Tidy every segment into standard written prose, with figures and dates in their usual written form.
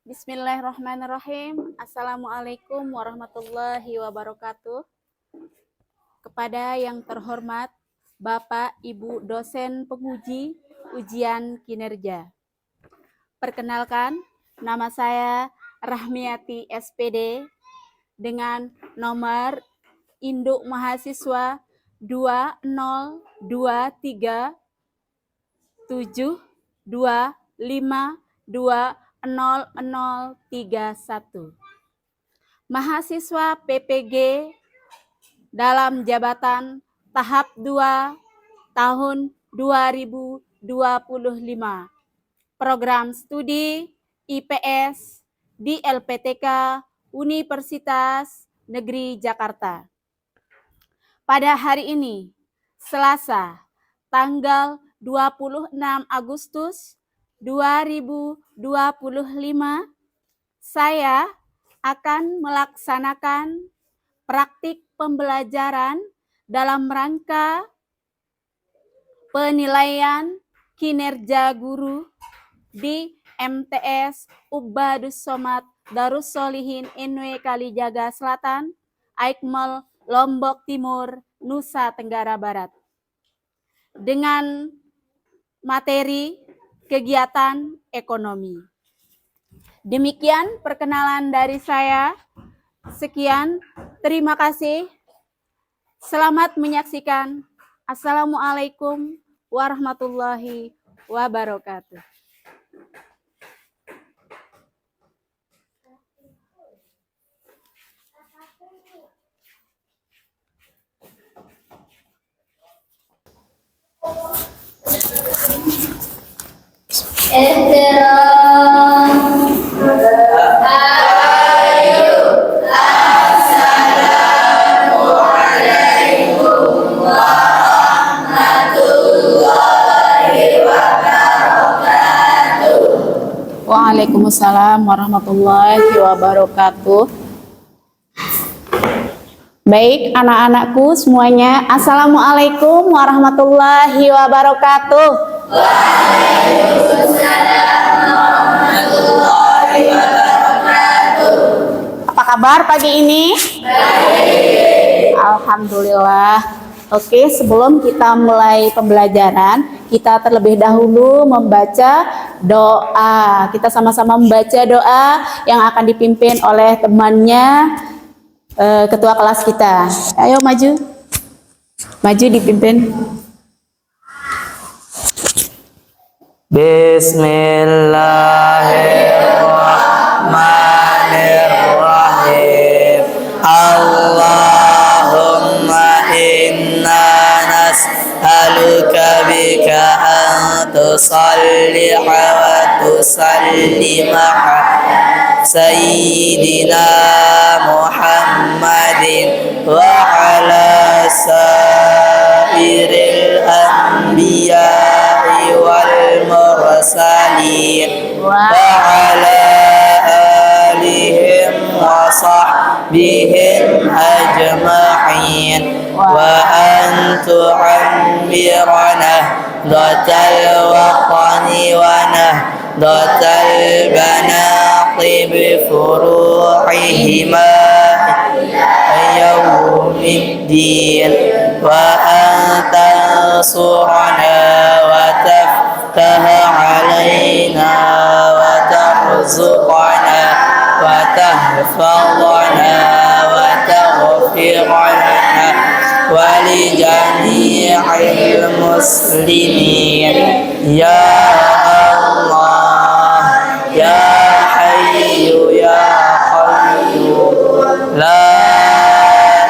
Bismillahirrahmanirrahim. Assalamualaikum warahmatullahi wabarakatuh. Kepada yang terhormat Bapak Ibu dosen penguji ujian kinerja. Perkenalkan, nama saya Rahmiati SPD dengan nomor induk mahasiswa 2023 725 0031. Mahasiswa PPG dalam jabatan tahap 2 tahun 2025. Program studi IPS di LPTK Universitas Negeri Jakarta. Pada hari ini, Selasa, tanggal 26 Agustus 2025, saya akan melaksanakan praktik pembelajaran dalam rangka penilaian kinerja guru di MTS Ubadus Somad Darus Solihin NW Kalijaga Selatan, Aikmal, Lombok Timur, Nusa Tenggara Barat. Dengan materi kegiatan ekonomi. Demikian perkenalan dari saya. Sekian, terima kasih. Selamat menyaksikan. Assalamualaikum warahmatullahi wabarakatuh. Waalaikumsalam warahmatullahi wabarakatuh. Baik, anak-anakku semuanya, assalamualaikum warahmatullahi wabarakatuh. Waalaikumsalam warahmatullahi wabarakatuh. Apa kabar pagi ini? Baik. Alhamdulillah. Oke, sebelum kita mulai pembelajaran, kita terlebih dahulu membaca doa. Kita sama-sama membaca doa yang akan dipimpin oleh temannya, ketua kelas kita. Ayo maju. Maju dipimpin. Bismillahirrahmanirrahim. Allahumma inna nas'aluka bika an tusalliha wa tusallima Sayyidina Muhammadin wa ala sairil anbiya'i wal mursalin wa ala alihim wa sahbihim ajma'in wa an tu'ammirana dhatal waqani wa nahdatal banaqi bifuru'ihima yawmiddin wa an tansurana wa taftaha alaina wa tarzuqana wa tahfadhana wa taghfir lana wa li jami'il muslimin ya Allah ya Hayyu ya Qayyum la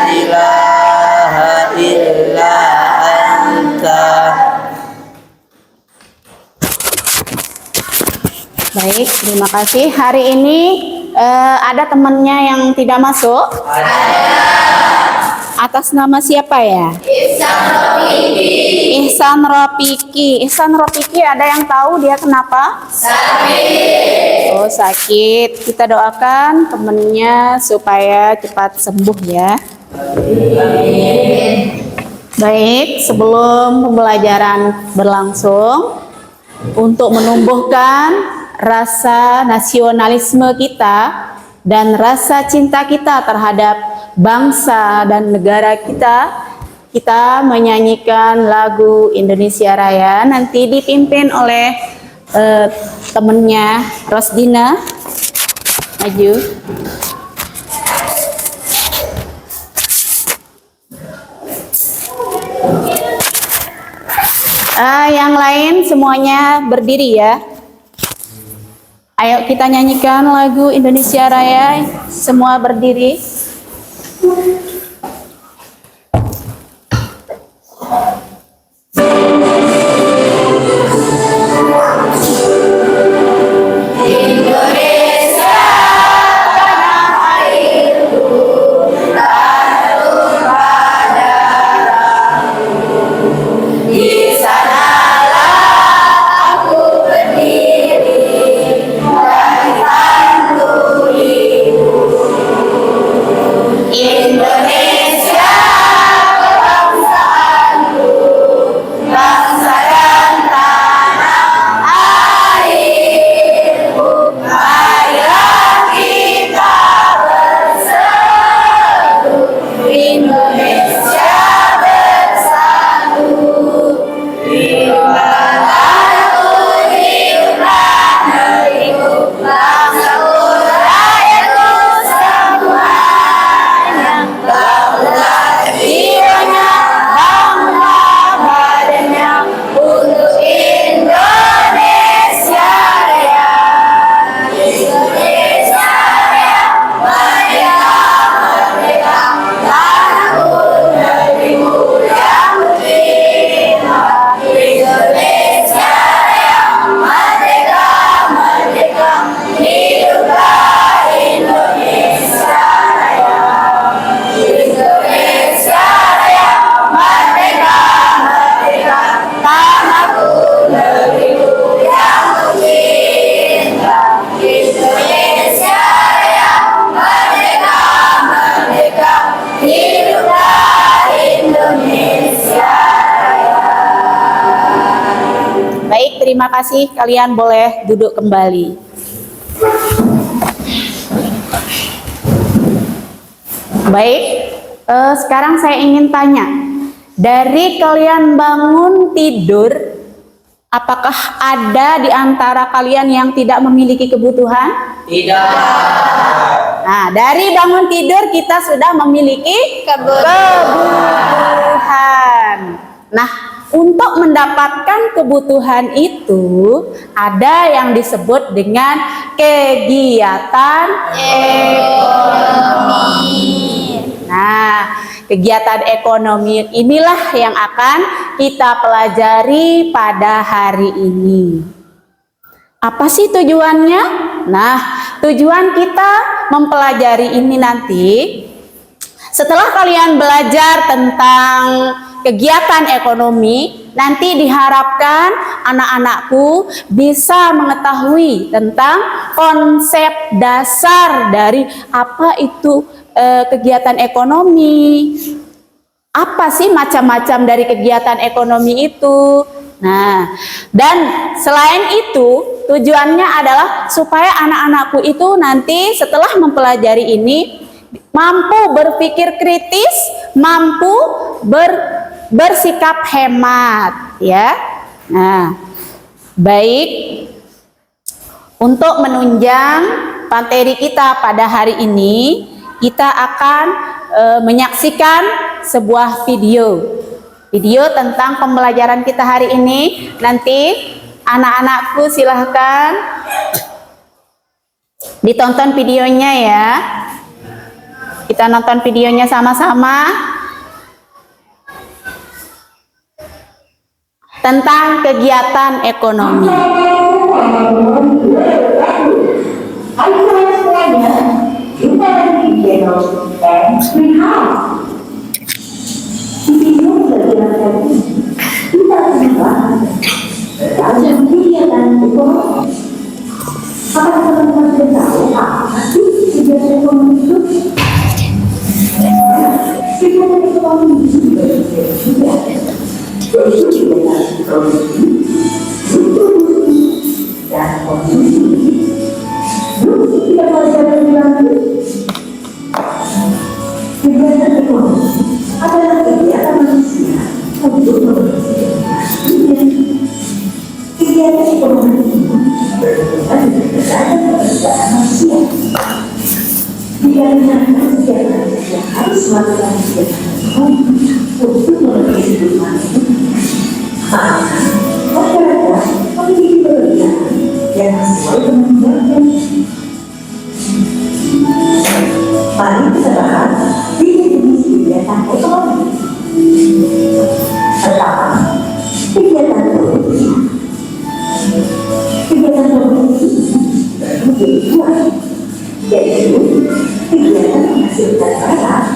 ilaha illa anta. Baik, terima kasih. Hari ini ada temannya yang tidak masuk? Ada. Atas nama siapa ya? Ihsan Rafidi. Ihsan Rafiki. Ihsan Rafiki ada yang tahu dia kenapa? Sakit. Oh, sakit. Kita doakan temennya supaya cepat sembuh ya. Baik, sebelum pembelajaran berlangsung, untuk menumbuhkan rasa nasionalisme kita dan rasa cinta kita terhadap bangsa dan negara kita, kita menyanyikan lagu Indonesia Raya. Nanti dipimpin oleh temennya Rosdina. Maju. Yang lain semuanya berdiri ya. Ayo kita nyanyikan lagu Indonesia Raya. Semua berdiri. Terima kasih, kalian boleh duduk kembali. Baik, sekarang saya ingin tanya, dari kalian bangun tidur, apakah ada di antara kalian yang tidak memiliki kebutuhan? Tidak. Nah, dari bangun tidur kita sudah memiliki kebutuhan. Nah, untuk mendapatkan kebutuhan itu ada yang disebut dengan kegiatan ekonomi. Nah, kegiatan ekonomi inilah yang akan kita pelajari pada hari ini. Apa sih tujuannya? Nah, tujuan kita mempelajari ini nanti setelah kalian belajar tentang kegiatan ekonomi, nanti diharapkan anak-anakku bisa mengetahui tentang konsep dasar dari apa itu kegiatan ekonomi. Apa sih macam-macam dari kegiatan ekonomi itu? Nah, dan selain itu tujuannya adalah supaya anak-anakku itu nanti setelah mempelajari ini mampu berpikir kritis, mampu bersikap hemat, ya. Nah, baik. Untuk menunjang materi kita pada hari ini, kita akan menyaksikan sebuah video tentang pembelajaran kita hari ini. Nanti anak-anakku silahkan ditonton videonya ya. Kita nonton videonya sama-sama tentang kegiatan ekonomi. Hai semuanya, jumpa lagi di channel Screen House. Di video pelajaran kali ini, ketiga, yaitu kegiatan produksi, distribusi, dan konsumsi. Produksi tidak bisa berlanjut. Kegiatan ekonomi adalah kegiatan manusia untuk memproduksi kegiatan ekonomi ini berhubungan dengan beragam pekerjaan manusia. Dikarenakan setiap manusia harus melakukan kegiatan ekonomi untuk memenuhi kebutuhan hidupnya, maka masyarakat memiliki pekerjaan yang sesuai dengan bidangnya. Mari kita bahas definisi kegiatan ekonomi. Pertama, kegiatan produksi. Kegiatan produksi menjadi dua, yaitu kegiatan menghasilkan barang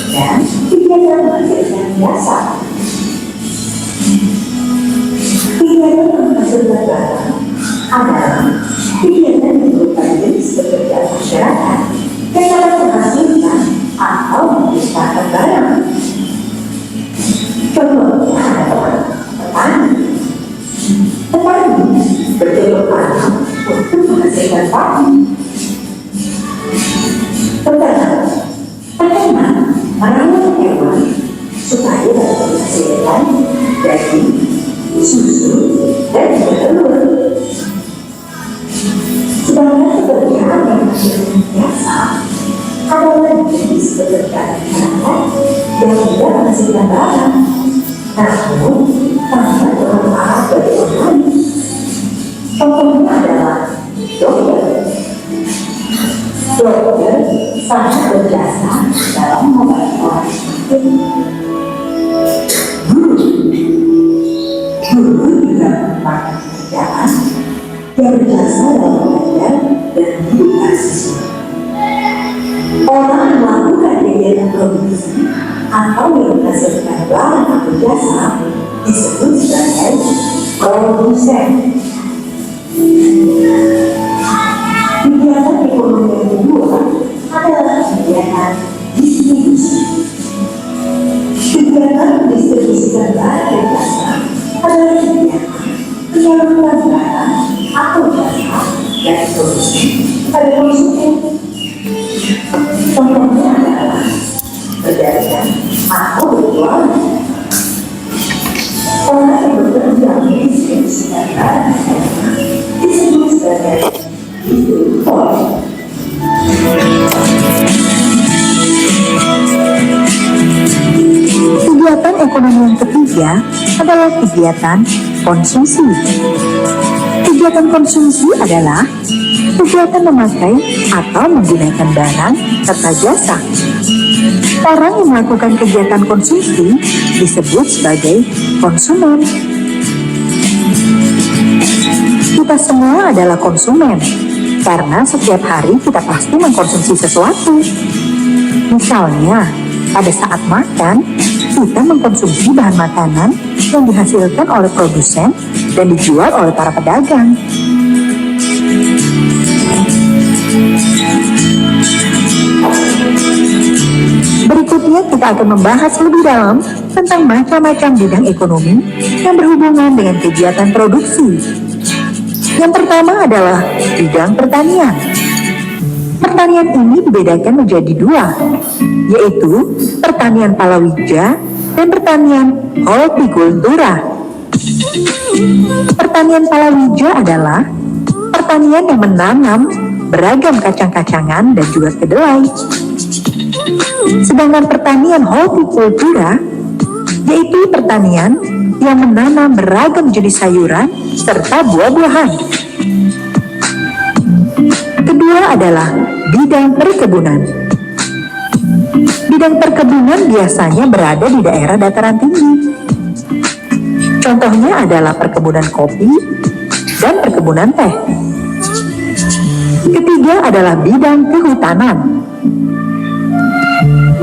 dan kegiatan menghasilkan jasa. Kegiatan menghasilkan barang adalah kegiatan yang merupakan jenis pekerjaan masyarakat yang dapat menghasilkan atau menciptakan barang. Contohnya adalah petani. Petani bercocok tanam untuk menghasilkan padi. Peternak merawat hewan supaya dapat menghasilkan daging, susu, dan telur. Sedangkan pekerjaan yang menghasilkan jasa adalah jenis pekerjaan masyarakat yang tidak menghasilkan barang, namun tanpa bermanfaat bagi orang lain. Contohnya adalah dokter. Dokter sangat berjasa dalam mengobati orang sakit. Guru juga merupakan pekerjaan yang berjasa dalam mengajar dan mendidik mahasiswa. Orang yang melakukan kegiatan produksi atau yang menghasilkan barang atau jasa disebut sebagai produsen. Kegiatan ekonomi yang kedua adalah kegiatan distribusi. Kegiatan mendistribusikan barang dan jasa adalah kegiatan penyaluran barang atau jasa dari produsen pada konsumen. Contohnya adalah pedagang atau berjualan. Orang yang bekerja mendistribusikan barang dan jasa disebut sebagai distributor. Kegiatan ekonomi yang ketiga adalah kegiatan konsumsi. Kegiatan konsumsi adalah kegiatan memakai atau menggunakan barang serta jasa. Orang yang melakukan kegiatan konsumsi disebut sebagai konsumen. Kita semua adalah konsumen, karena setiap hari kita pasti mengkonsumsi sesuatu. Misalnya, pada saat makan, kita mengkonsumsi bahan makanan yang dihasilkan oleh produsen dan dijual oleh para pedagang. Berikutnya kita akan membahas lebih dalam tentang macam-macam bidang ekonomi yang berhubungan dengan kegiatan produksi. Yang pertama adalah bidang pertanian. Pertanian ini dibedakan menjadi dua, yaitu pertanian palawija dan pertanian hortikultura. Pertanian palawija adalah pertanian yang menanam beragam kacang-kacangan dan juga kedelai. Sedangkan pertanian hortikultura yaitu pertanian yang menanam beragam jenis sayuran serta buah-buahan. Kedua adalah bidang perkebunan. Bidang perkebunan biasanya berada di daerah dataran tinggi. Contohnya adalah perkebunan kopi dan perkebunan teh. Ketiga adalah bidang kehutanan.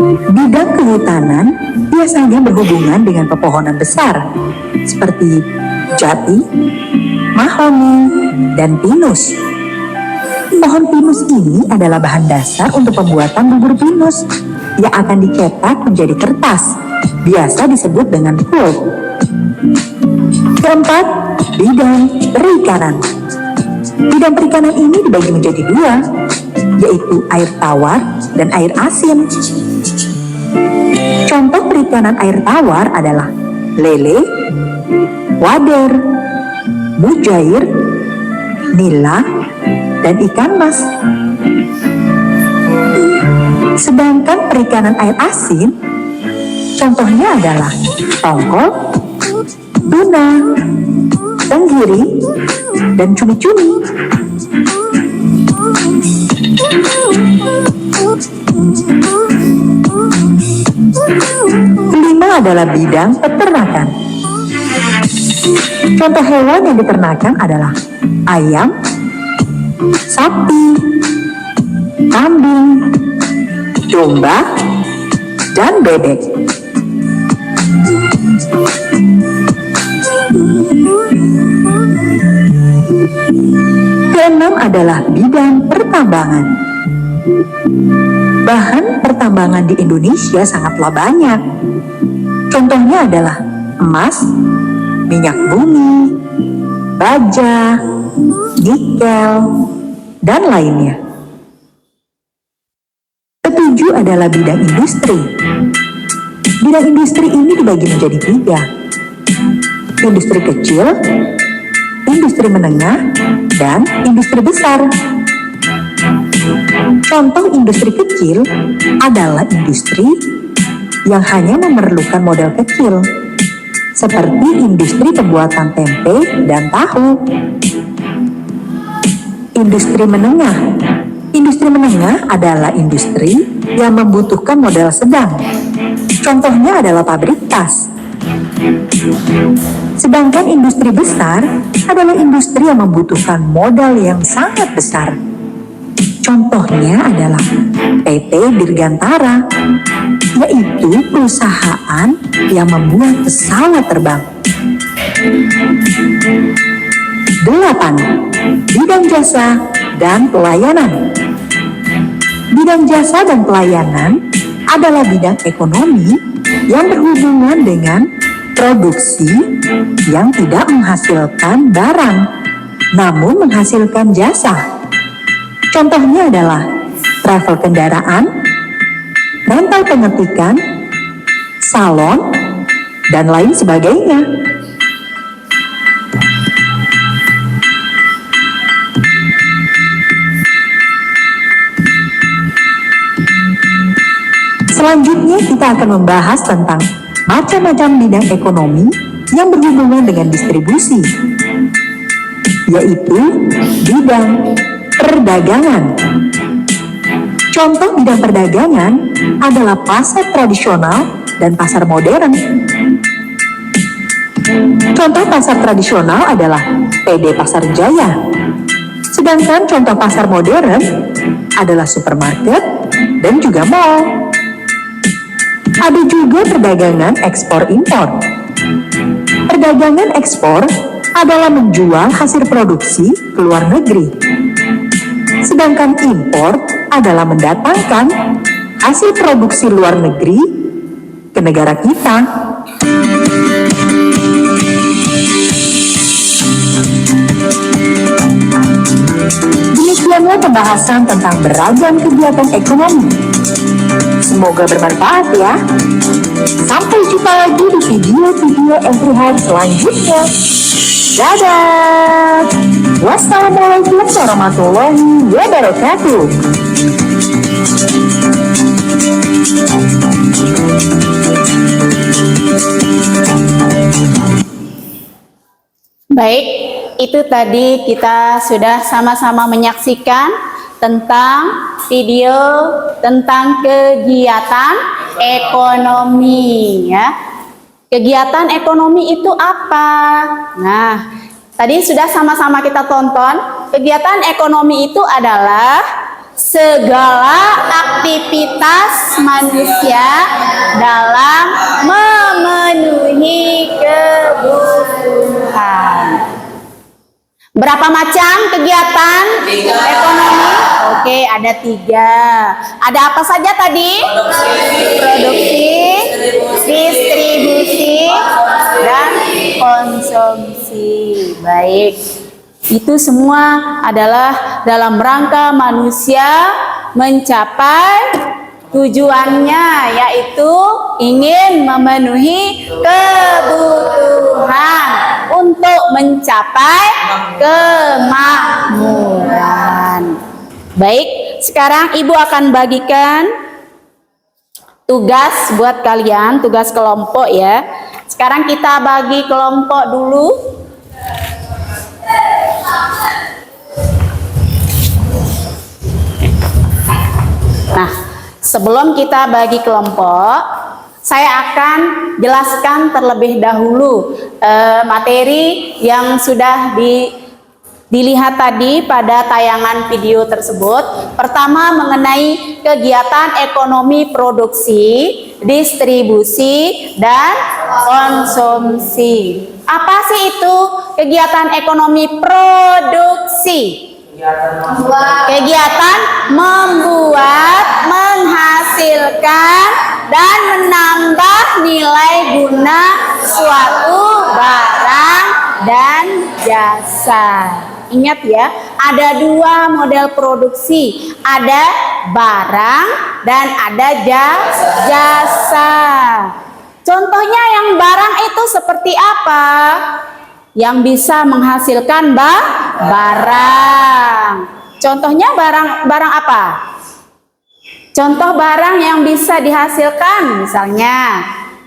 Bidang kehutanan biasanya berhubungan dengan pepohonan besar seperti jati, mahoni, dan pinus. Pohon pinus ini adalah bahan dasar untuk pembuatan bubur pinus yang akan dicetak menjadi kertas biasa disebut dengan port. Keempat, bidang perikanan. Bidang perikanan ini dibagi menjadi dua, yaitu air tawar dan air asin. Contoh perikanan air tawar adalah lele, wader, mujair, nila, dan ikan mas. Sedangkan perikanan air asin, contohnya adalah tongkol, tuna, tenggiri, dan cumi-cumi. Kelima adalah bidang peternakan. Contoh hewan yang diternakan adalah ayam, sapi, kambing, domba, dan bebek. Keenam adalah bidang pertambangan. Bahan pertambangan di Indonesia sangatlah banyak. Contohnya adalah emas, minyak bumi, baja, nikel, dan lainnya. Ketujuh adalah bidang industri. Bidang industri ini dibagi menjadi tiga. Industri kecil, industri menengah, dan industri besar. Contoh industri kecil adalah industri yang hanya memerlukan modal kecil, seperti industri pembuatan tempe dan tahu. Industri menengah. Industri menengah adalah industri yang membutuhkan modal sedang. Contohnya adalah pabrik tas. Sedangkan industri besar adalah industri yang membutuhkan modal yang sangat besar. Contohnya adalah PT Dirgantara, yaitu perusahaan yang membuat pesawat terbang. 8. Bidang jasa dan pelayanan. Bidang jasa dan pelayanan adalah bidang ekonomi yang berhubungan dengan produksi yang tidak menghasilkan barang, namun menghasilkan jasa. Contohnya adalah travel kendaraan, rental pengetikan, salon, dan lain sebagainya. Selanjutnya kita akan membahas tentang macam-macam bidang ekonomi yang berhubungan dengan distribusi, yaitu bidang perdagangan. Contoh bidang perdagangan adalah pasar tradisional dan pasar modern. Contoh pasar tradisional adalah PD Pasar Jaya. Sedangkan contoh pasar modern adalah supermarket dan juga mall. Ada juga perdagangan ekspor-impor. Perdagangan ekspor adalah menjual hasil produksi ke luar negeri. Sedangkan impor adalah mendatangkan hasil produksi luar negeri ke negara kita. Demikianlah pembahasan tentang beragam kegiatan ekonomi. Semoga bermanfaat ya. Sampai jumpa lagi di video-video Everyhard selanjutnya. Dadah. Wassalamualaikum warahmatullahi wabarakatuh. Baik, itu tadi kita sudah sama-sama menyaksikan tentang video tentang kegiatan ekonomi ya. Kegiatan ekonomi itu apa? Nah, tadi sudah sama-sama kita tonton. Kegiatan ekonomi itu adalah segala aktivitas manusia dalam memenuhi kebutuhan. Berapa macam kegiatan ekonomi? Oke, ada 3. Ada apa saja tadi? Produksi, distribusi, dan konsumsi. Baik, itu semua adalah dalam rangka manusia mencapai tujuannya, yaitu ingin memenuhi kebutuhan untuk mencapai kemakmuran. Baik, sekarang Ibu akan bagikan tugas buat kalian, tugas kelompok ya. Sekarang kita bagi kelompok dulu. Nah, sebelum kita bagi kelompok, saya akan jelaskan terlebih dahulu materi yang sudah dilihat tadi pada tayangan video tersebut. Pertama, mengenai kegiatan ekonomi produksi, distribusi, dan konsumsi. Apa sih itu kegiatan ekonomi produksi? Kegiatan membuat, menghasilkan, dan menambah nilai guna suatu barang dan jasa. Ingat ya, ada dua model produksi, ada barang dan ada jasa. Contohnya yang barang itu seperti apa? Yang bisa menghasilkan barang. Contohnya barang apa? Contoh barang yang bisa dihasilkan, misalnya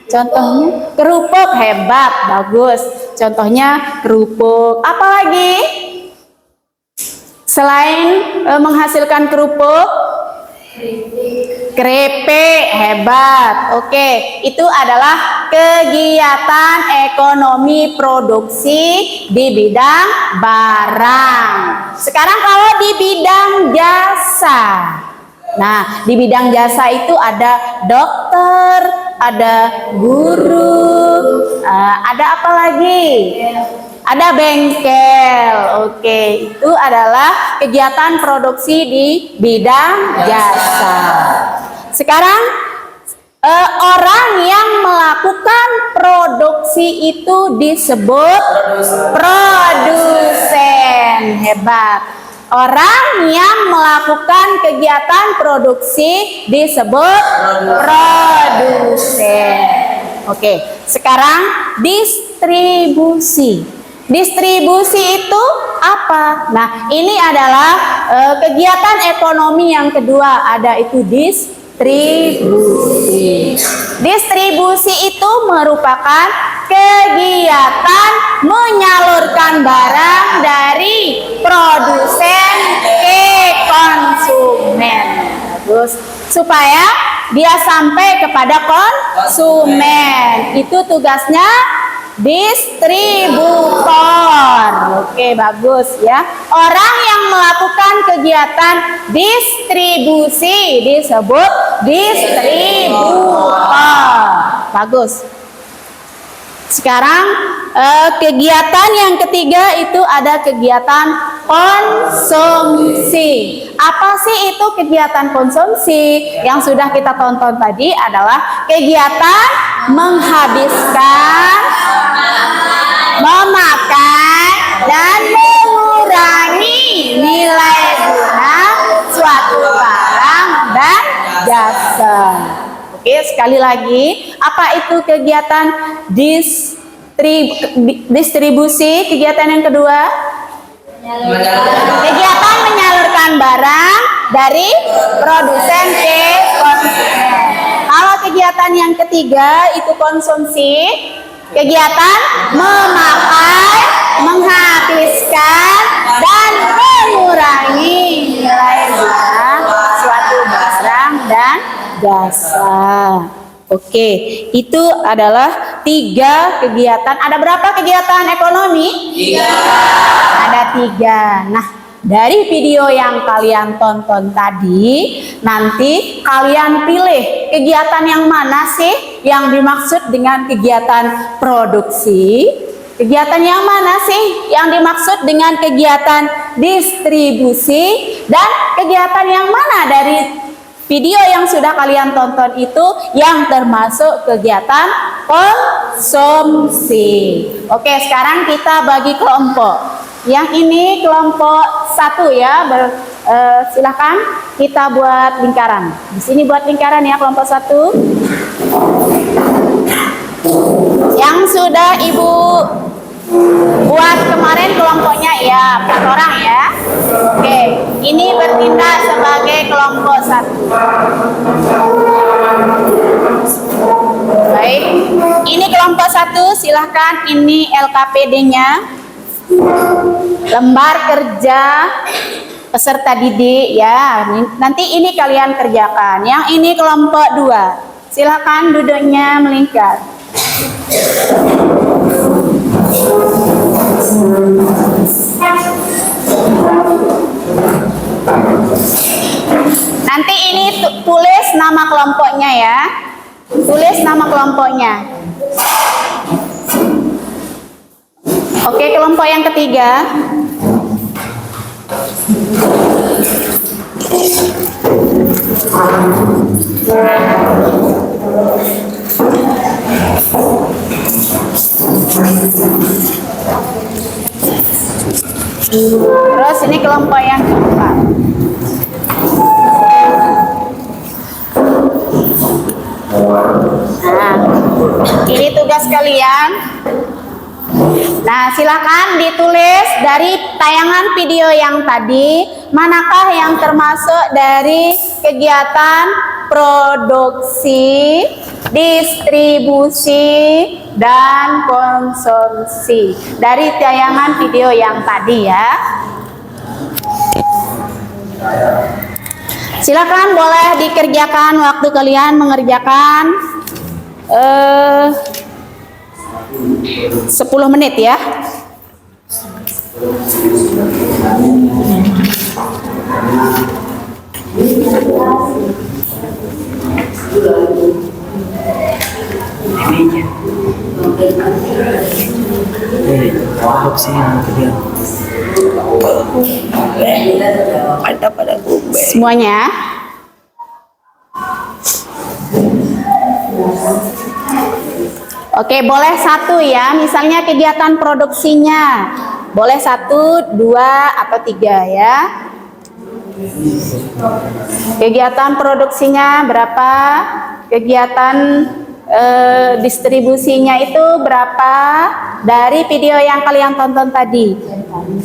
contohnya kerupuk, hebat, bagus. Contohnya kerupuk. Apa lagi? Selain menghasilkan kerupuk, keripik, hebat. Oke, itu adalah kegiatan ekonomi produksi di bidang barang. Sekarang kalau di bidang jasa. Nah, di bidang jasa itu ada dokter, ada guru, ada apa lagi? Ada bengkel. Oke, itu adalah kegiatan produksi di bidang jasa. Sekarang orang yang melakukan produksi itu disebut produsen. Hebat. Orang yang melakukan kegiatan produksi disebut produsen. Oke, sekarang distribusi. Distribusi itu apa? Nah, ini adalah kegiatan ekonomi yang kedua, ada itu distribusi. Distribusi itu merupakan kegiatan menyalurkan barang dari produsen ke konsumen. Bagus. Supaya dia sampai kepada konsumen. Itu tugasnya distributor. Oke, bagus ya. Orang yang melakukan kegiatan distribusi disebut distributor. Bagus. Sekarang kegiatan yang ketiga itu ada kegiatan konsumsi. Apa sih itu kegiatan konsumsi? Yang sudah kita tonton tadi adalah kegiatan menghabiskan, memakai, dan mengurangi nilai guna suatu barang dan jasa. Oke, sekali lagi, apa itu kegiatan distribusi? Kegiatan yang kedua, kegiatan menyalurkan barang dari produsen ke konsumen. Kalau kegiatan yang ketiga itu konsumsi, kegiatan memakai, menghabiskan, dan mengurangi nilai guna suatu barang dan jasa. Oke, itu adalah 3 kegiatan. Ada berapa kegiatan ekonomi? 3. Ada 3. Nah, dari video yang kalian tonton tadi, nanti kalian pilih kegiatan yang mana sih yang dimaksud dengan kegiatan produksi? Kegiatan yang mana sih yang dimaksud dengan kegiatan distribusi? Dan kegiatan yang mana dari video yang sudah kalian tonton itu yang termasuk kegiatan konsumsi. Oke, sekarang kita bagi kelompok. Yang ini kelompok 1 ya. Silahkan kita buat lingkaran. Di sini buat lingkaran ya kelompok 1. Yang sudah Ibu buat kemarin kelompoknya ya 4 orang ya. Oke, ini bertindak sebagai kelompok 1. Baik, ini kelompok 1, silahkan ini LKPD-nya. Lembar kerja peserta didik ya. Nanti ini kalian kerjakan. Yang ini kelompok 2. Silahkan duduknya melingkar. Nanti ini tulis nama kelompoknya ya. Tulis nama kelompoknya. Oke, kelompok yang ketiga. Terus ini kelompok yang keempat. Nah, ini tugas kalian. Nah, silakan ditulis dari tayangan video yang tadi, manakah yang termasuk dari kegiatan produksi, distribusi, dan konsumsi dari tayangan video yang tadi ya. Silakan boleh dikerjakan waktu kalian mengerjakan 10 menit ya. Semuanya. Oke, boleh 1 ya. Misalnya kegiatan produksinya. Boleh 1, 2, atau 3 ya. Kegiatan produksinya berapa? Kegiatan distribusinya itu berapa? Dari video yang kalian tonton tadi.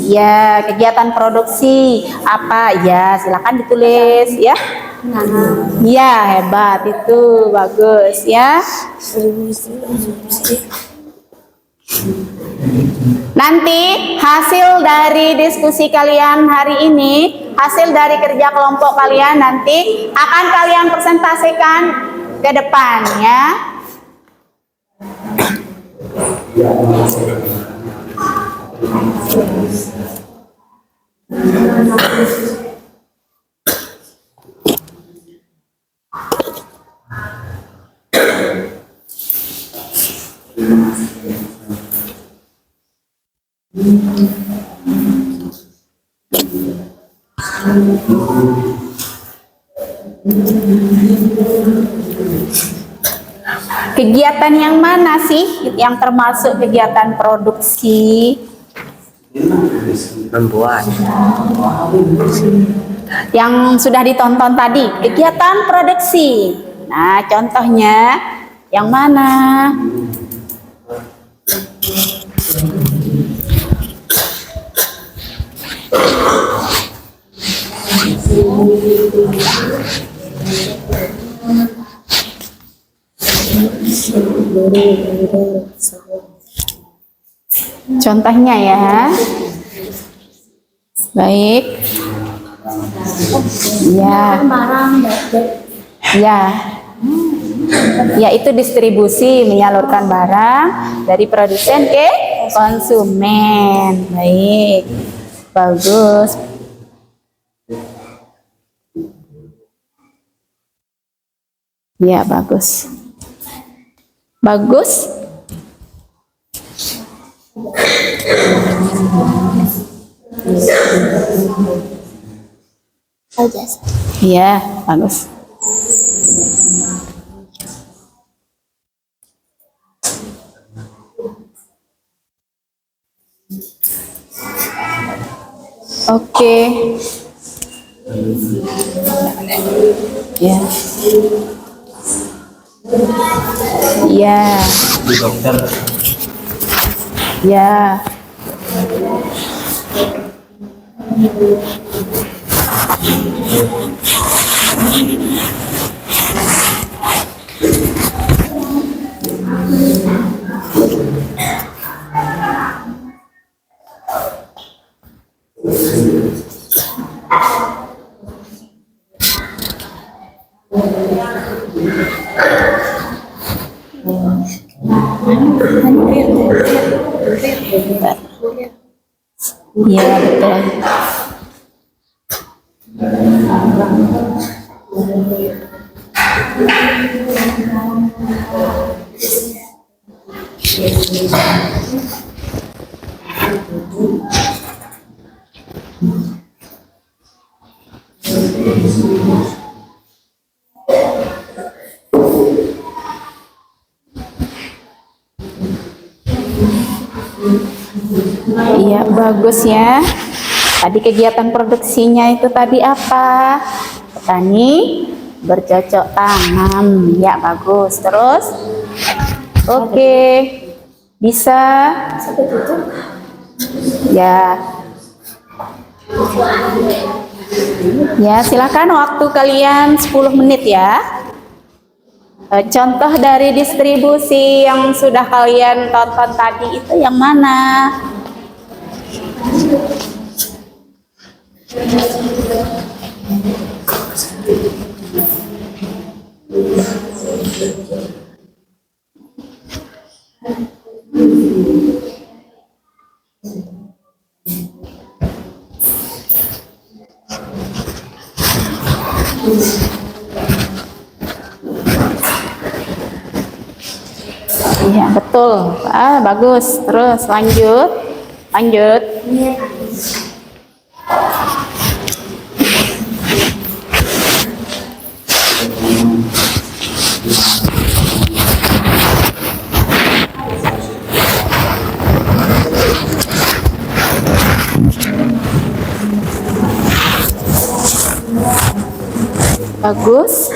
Ya, kegiatan produksi apa? Ya, silakan ditulis ya. Ya, hebat itu, bagus ya. Nanti hasil dari diskusi kalian hari ini, hasil dari kerja kelompok kalian nanti akan kalian presentasikan ke depan ya. Kegiatan yang mana sih yang termasuk kegiatan produksi? Membuat. Yang sudah ditonton tadi, kegiatan produksi. Nah, contohnya yang mana? Contohnya ya. Baik. Ya. Ya. Ya, itu distribusi, menyalurkan barang dari produsen ke konsumen. Baik. Bagus. Ya, bagus. Bagus. Ya, bagus. Oke. Ya. Ya. Bu dokter. Ya. Iya betul. Iya bagus ya. Tadi kegiatan produksinya itu tadi apa? Petani bercocok tanam. Ya bagus. Terus? Oke. Bisa? Ya. Ya silakan waktu kalian 10 menit ya. Contoh dari distribusi yang sudah kalian tonton tadi itu yang mana? Iya betul. Bagus. Terus lanjut. Lanjut. Bagus.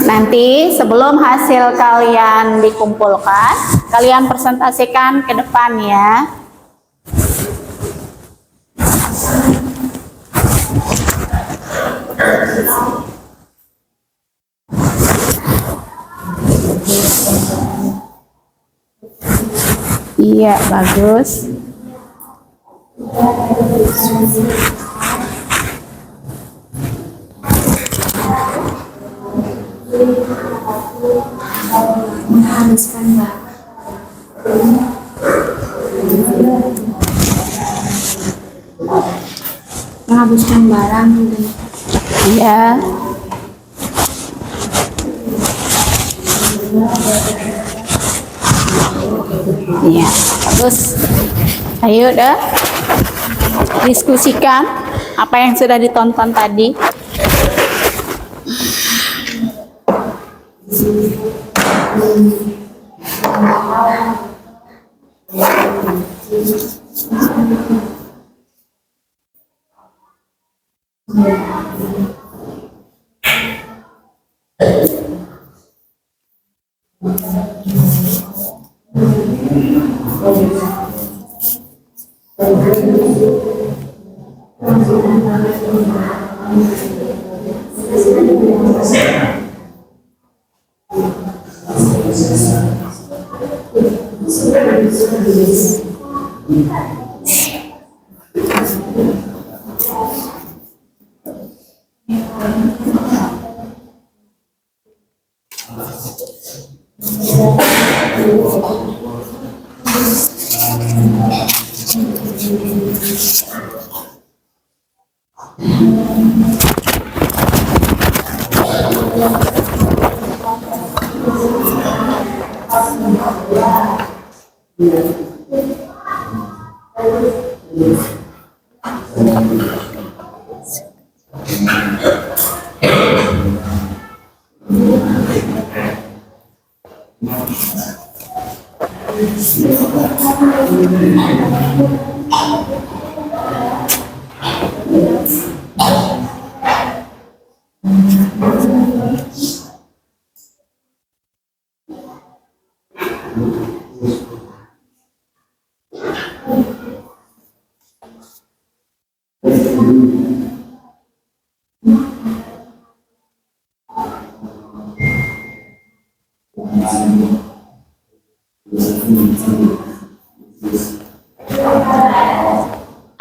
Nanti sebelum hasil kalian dikumpulkan, kalian presentasikan ke depan ya. Iya, bagus. Menghabiskan barang gitu. Iya. Iya, bagus. Ayo dah diskusikan apa yang sudah ditonton tadi.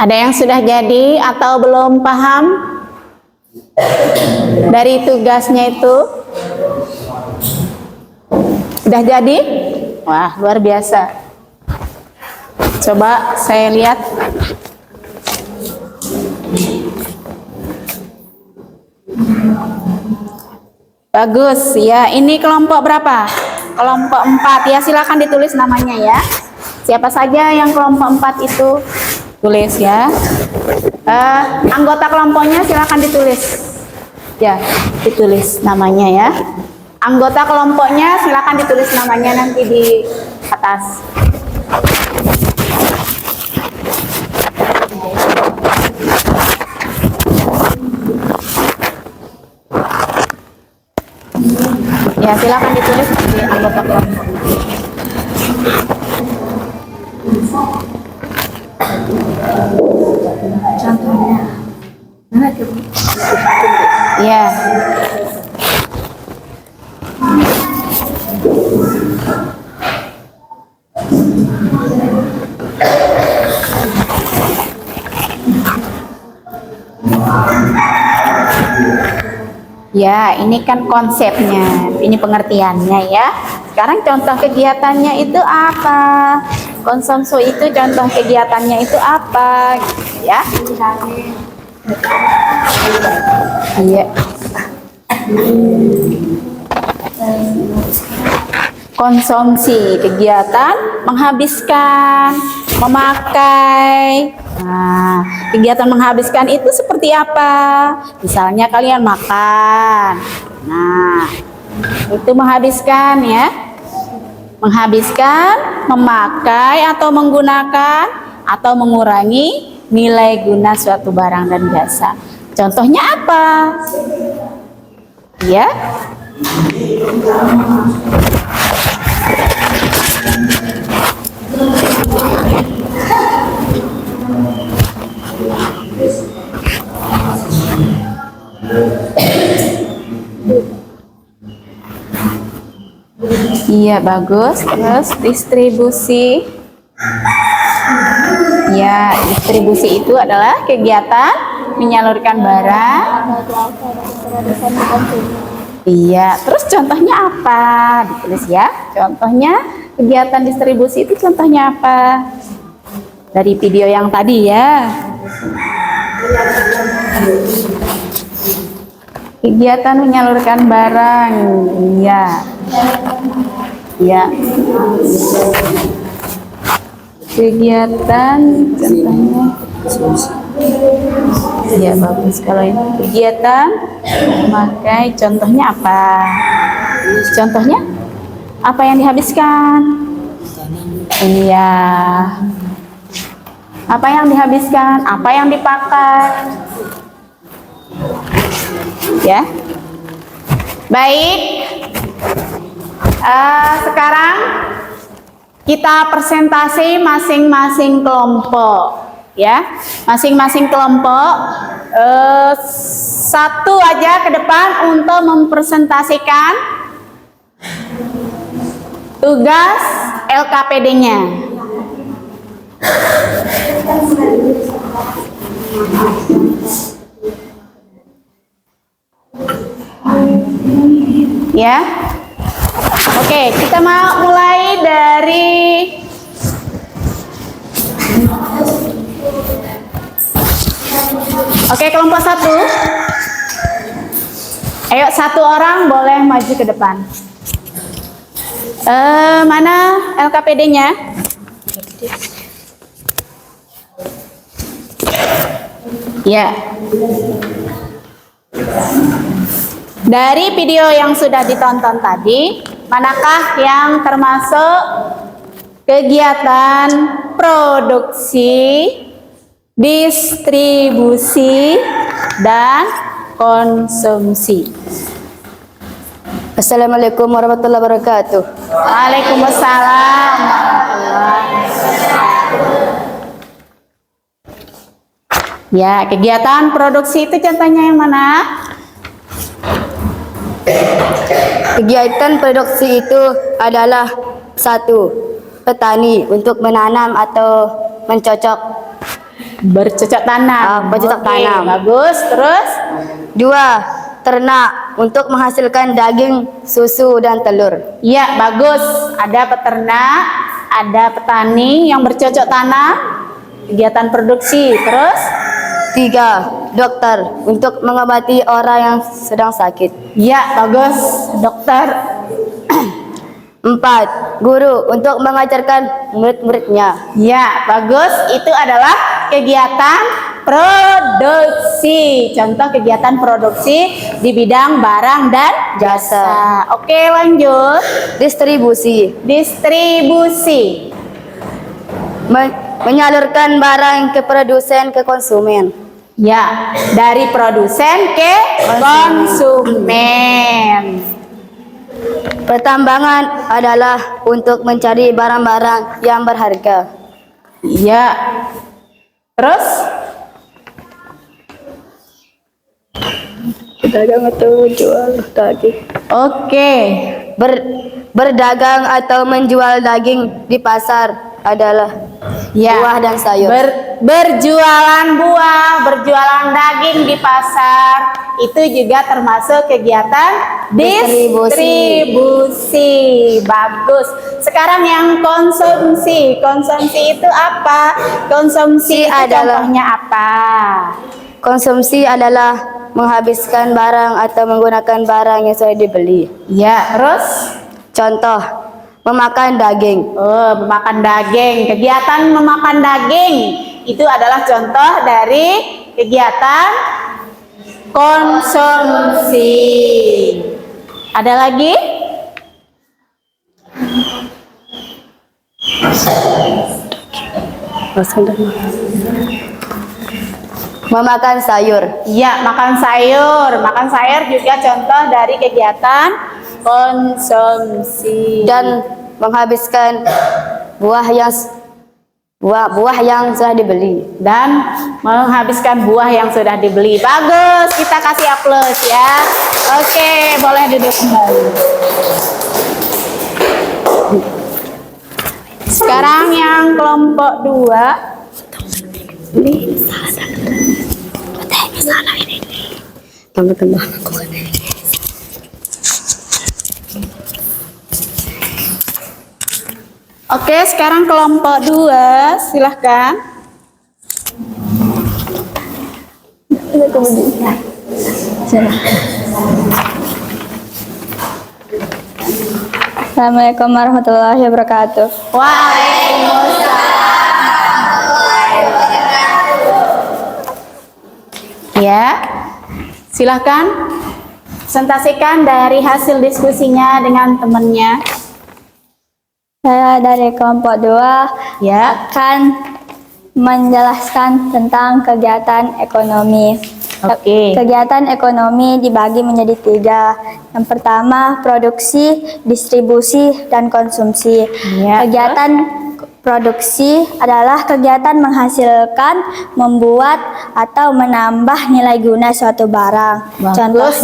Ada yang sudah jadi atau belum paham dari tugasnya itu? Sudah jadi? Wah, luar biasa. Coba saya lihat. Bagus ya. Ini kelompok berapa? Kelompok 4 ya. Silakan ditulis namanya ya. Siapa saja yang kelompok 4 itu? Tulis ya. Anggota kelompoknya silakan ditulis. Ya, ditulis namanya ya. Anggota kelompoknya silakan ditulis namanya nanti di atas. Ya, silakan ditulis di anggota kelompok. Contohnya. Mana tuh? Ya. Ya, ini kan konsepnya, ini pengertiannya ya. Sekarang contoh kegiatannya itu apa? Konsumso itu contoh kegiatannya itu apa? Gitu ya. Iya. Konsumsi, kegiatan menghabiskan, memakai. Nah, kegiatan menghabiskan itu seperti apa? Misalnya kalian makan. Nah, itu menghabiskan ya. Menghabiskan, memakai atau menggunakan atau mengurangi nilai guna suatu barang dan jasa. Contohnya apa? Ya. Iya, bagus. Terus distribusi. Ya, distribusi itu adalah kegiatan menyalurkan barang. Iya, terus contohnya apa? Ditulis ya. Contohnya kegiatan distribusi itu contohnya apa? Dari video yang tadi ya. Kegiatan menyalurkan barang. Iya. Iya. Kegiatan contohnya. Ya, bagus kalau ini. Kegiatan memakai contohnya apa? Contohnya apa yang dihabiskan? Iya. Apa yang dihabiskan? Apa yang dipakai? Ya. Baik. Sekarang kita presentasi masing-masing kelompok. Ya, masing-masing kelompok satu aja ke depan untuk mempresentasikan tugas LKPD-nya. Ya, oke, kita mau mulai dari kelompok 1. Ayo, satu orang boleh maju ke depan. Mana LKPD-nya? Ya. Dari video yang sudah ditonton tadi, manakah yang termasuk kegiatan produksi, distribusi, dan konsumsi. Assalamualaikum warahmatullahi wabarakatuh. Waalaikumsalam. Ya, kegiatan produksi itu contohnya yang mana? Kegiatan produksi itu adalah 1. Petani untuk menanam atau mencocok. Bercocok tanam. Bercocok Oke, tanam. bagus. Terus? 2. Ternak untuk menghasilkan daging, susu, dan telur. Ya, bagus. Ada peternak, ada petani yang bercocok tanam, kegiatan produksi. Terus? 3. Dokter untuk mengobati orang yang sedang sakit. Ya, bagus. Dokter. 4. Guru untuk mengajarkan murid-muridnya. Ya, bagus. Itu adalah kegiatan produksi. Contoh kegiatan produksi di bidang barang dan jasa. Oke, lanjut. Distribusi Distribusi. menyalurkan barang ke produsen ke konsumen. Ya, dari produsen ke konsumen. Pertambangan adalah untuk mencari barang-barang yang berharga. Ya. Terus? Berdagang atau menjual daging. Oke. Berdagang atau menjual daging di pasar adalah Ya. buah dan sayur. Berjualan buah, berjualan daging di pasar, itu juga termasuk kegiatan distribusi. Bagus. Sekarang yang konsumsi. Konsumsi itu apa? Konsumsi itu adalah- contohnya apa? Konsumsi adalah menghabiskan barang atau menggunakan barang yang sudah dibeli. Ya, terus? Contoh, memakan daging. Oh, memakan daging. Kegiatan memakan daging itu adalah contoh dari kegiatan konsumsi. Ada lagi? Memakan sayur. Ya, makan sayur. Makan sayur juga contoh dari kegiatan konsumsi. Dan menghabiskan buah yang sudah dibeli. Dan menghabiskan buah yang sudah dibeli. Bagus, kita kasih aplaus ya. Oke, boleh duduk kembali. Sekarang yang kelompok 2. Oke, sekarang kelompok 2, silahkan. Assalamualaikum warahmatullahi wabarakatuh. Ya, silahkan presentasikan dari hasil diskusinya dengan temannya. Saya dari kelompok 2 Ya, akan menjelaskan tentang kegiatan ekonomi. oke. Kegiatan ekonomi dibagi menjadi 3. Yang pertama, produksi, distribusi, dan konsumsi. Ya, Kegiatan produksi adalah kegiatan menghasilkan, membuat, atau menambah nilai guna suatu barang. Bagus.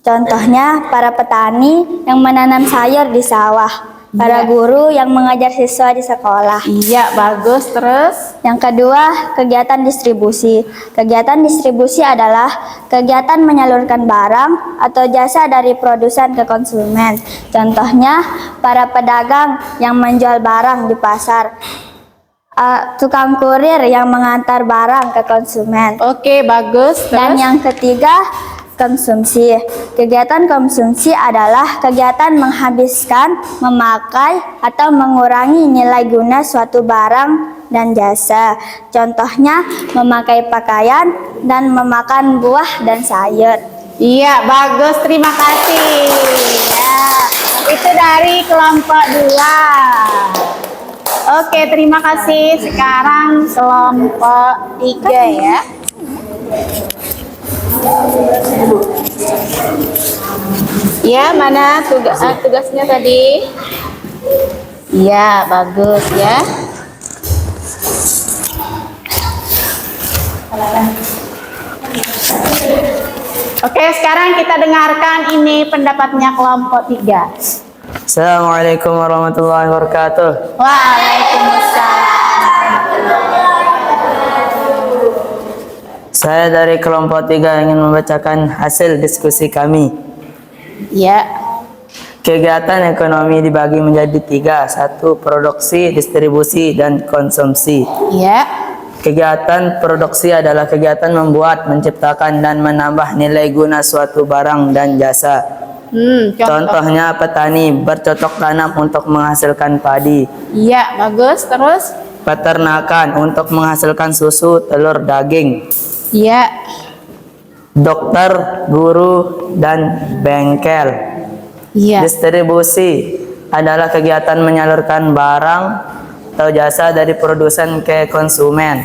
Contohnya para petani yang menanam sayur di sawah. Para Ya. guru yang mengajar siswa di sekolah. Iya, bagus. Terus? Yang kedua, kegiatan distribusi. Kegiatan distribusi adalah kegiatan menyalurkan barang atau jasa dari produsen ke konsumen. Contohnya, para pedagang yang menjual barang di pasar. Tukang kurir yang mengantar barang ke konsumen. Oke, bagus. Dan Terus? yang ketiga, konsumsi. Kegiatan konsumsi adalah kegiatan menghabiskan, memakai, atau mengurangi nilai guna suatu barang dan jasa. Contohnya, memakai pakaian dan memakan buah dan sayur. Iya, bagus. Terima kasih. Ya, Itu dari kelompok 2. Oke, terima kasih. Sekarang kelompok 3 ya. Ya, mana tugasnya tadi? Ya, bagus ya. Oke, sekarang kita dengarkan ini pendapatnya kelompok 3. Assalamualaikum warahmatullahi wabarakatuh. Waalaikumsalam. Saya dari kelompok 3 ingin membacakan hasil diskusi kami. Ya, Kegiatan ekonomi dibagi menjadi 3. 1. Produksi, distribusi, dan konsumsi. ya, Kegiatan produksi adalah kegiatan membuat, menciptakan, dan menambah nilai guna suatu barang dan jasa. contoh. Contohnya petani bercocok tanam untuk menghasilkan padi. Ya, bagus. Terus? Peternakan untuk menghasilkan susu, telur, daging. Ya, Dokter, guru, dan bengkel. ya, Distribusi adalah kegiatan menyalurkan barang atau jasa dari produsen ke konsumen.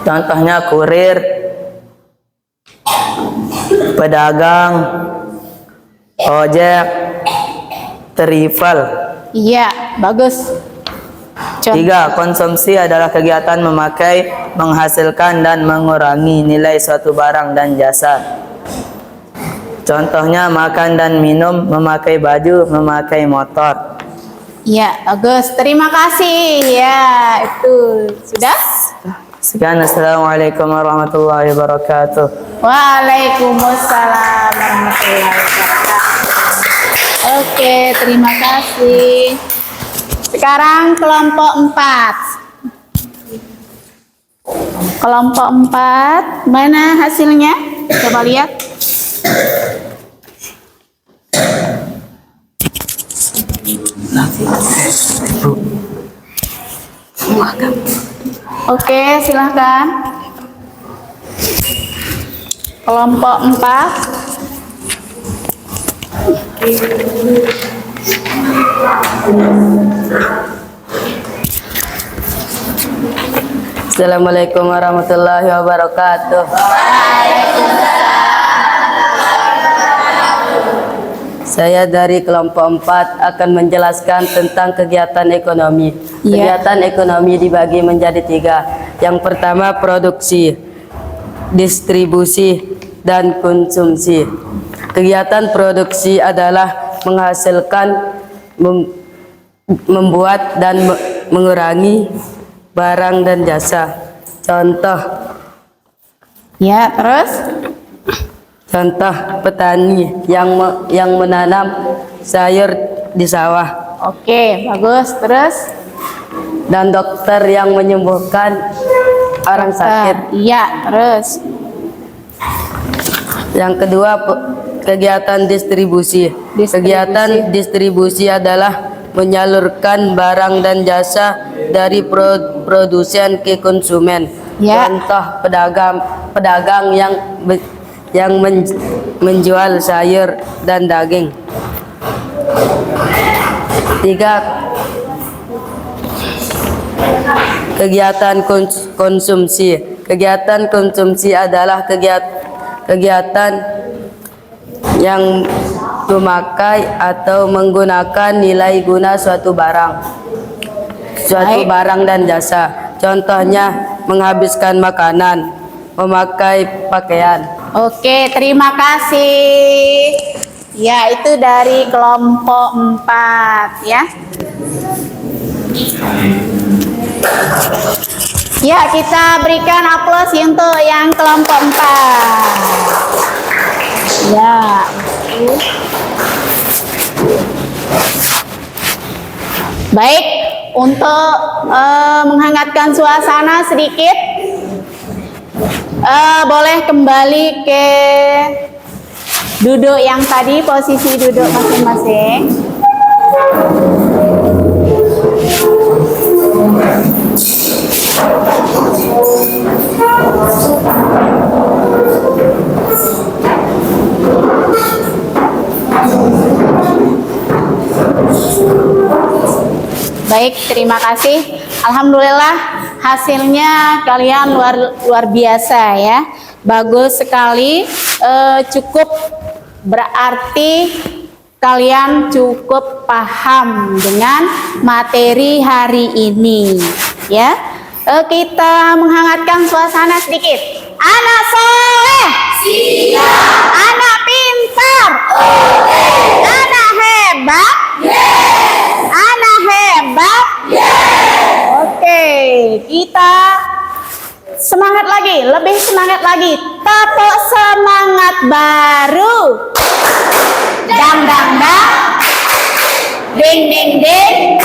Contohnya kurir, pedagang, ojek, travel. ya, bagus. 3. Konsumsi adalah kegiatan memakai, menghasilkan, dan mengurangi nilai suatu barang dan jasa. Contohnya makan dan minum, memakai baju, memakai motor. Ya, bagus. Terima kasih. Ya, itu sudah. Sekian, assalamualaikum warahmatullahi wabarakatuh. Waalaikumsalam warahmatullahi wabarakatuh. Oke, terima kasih. Sekarang kelompok 4. Kelompok 4, mana hasilnya? Coba lihat. Oke, silahkan. Kelompok 4. Assalamualaikum warahmatullahi wabarakatuh. Saya dari kelompok 4 akan menjelaskan tentang kegiatan ekonomi. Ya. Kegiatan ekonomi dibagi menjadi 3. Yang pertama produksi, distribusi, dan konsumsi. Kegiatan produksi adalah menghasilkan, membuat, dan mengurangi barang dan jasa. Contoh Terus? Contoh petani yang menanam sayur di sawah, Oke, bagus. Terus? dan dokter yang menyembuhkan orang sakit. Iya, terus? Yang kedua kegiatan distribusi. Kegiatan distribusi adalah menyalurkan barang dan jasa dari produsen ke konsumen. Ya. Contoh pedagang yang menjual sayur dan daging. 3. Kegiatan konsumsi. Kegiatan konsumsi adalah kegiatan yang memakai atau menggunakan nilai guna suatu barang dan jasa. Contohnya menghabiskan makanan, memakai pakaian. Oke, terima kasih. Ya, itu dari kelompok 4 ya. Ya, kita berikan aplaus untuk yang kelompok 4. Ya. Baik, untuk menghangatkan suasana sedikit, boleh kembali ke duduk yang tadi, posisi duduk masing-masing. Baik, terima kasih. Alhamdulillah hasilnya kalian luar biasa ya. Bagus sekali. Cukup berarti kalian cukup paham dengan materi hari ini ya. Kita menghangatkan suasana sedikit. Anak soleh siap, anak pintar oke, anak hebat yes, anak hebat yes. Oke, kita semangat lagi, lebih semangat lagi. Tepuk semangat baru. Dang dang dang, ding ding ding,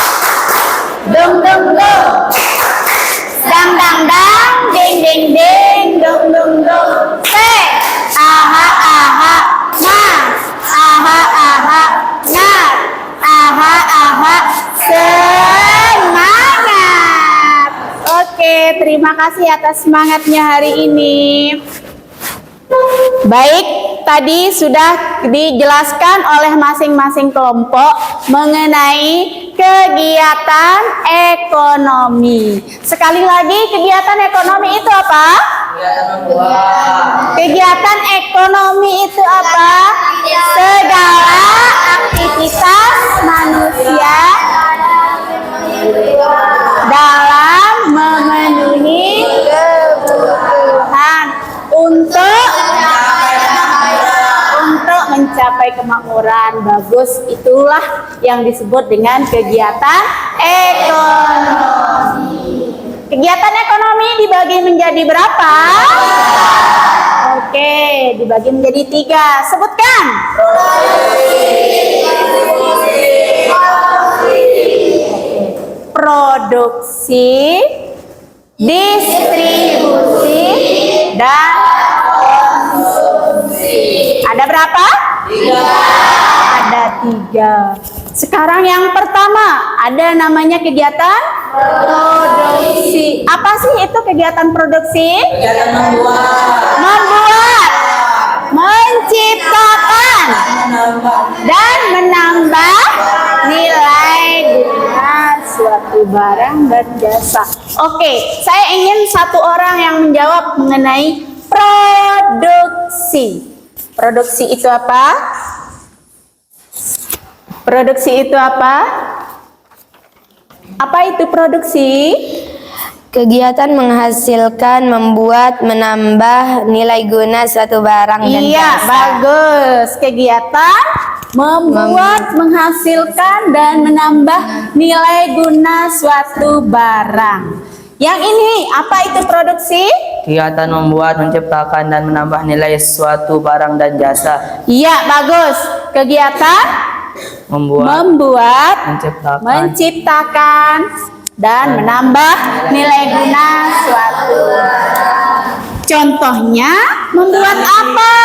dung dung dung. Dang dang dang, ding ding ding, dung dung dung. Aha aha, mas. Aha aha, nas. Aha aha, semangat. Oke, terima kasih atas semangatnya hari ini. Baik, tadi sudah dijelaskan oleh masing-masing kelompok mengenai kegiatan ekonomi. Sekali lagi, kegiatan ekonomi itu apa? Kegiatan ekonomi itu apa? Segala aktivitas manusia dalam memenuhi kebutuhan untuk mencapai kemakmuran. Bagus, itulah yang disebut dengan kegiatan ekonomi. Kegiatan ekonomi dibagi menjadi berapa? Oke, dibagi menjadi 3. Sebutkan. Produksi, distribusi, dan konsumsi. Ada berapa? 3. Ada 3. Sekarang yang pertama, ada namanya kegiatan produksi. Apa sih itu kegiatan produksi? Kegiatan membuat, menciptakan, dan menambah nilai guna suatu barang dan jasa. Oke, saya ingin satu orang yang menjawab mengenai produksi. Produksi itu apa? Produksi itu apa? Apa itu produksi? Kegiatan menghasilkan, membuat, menambah nilai guna suatu barang dan Iya, jasa. bagus. Kegiatan membuat, menghasilkan, dan menambah nilai guna suatu barang. Yang ini, apa itu produksi? kegiatan membuat, menciptakan, dan menambah nilai suatu barang dan jasa. Iya, bagus. Kegiatan membuat, menciptakan, dan menambah nilai guna suatu. Contohnya, membuat apa?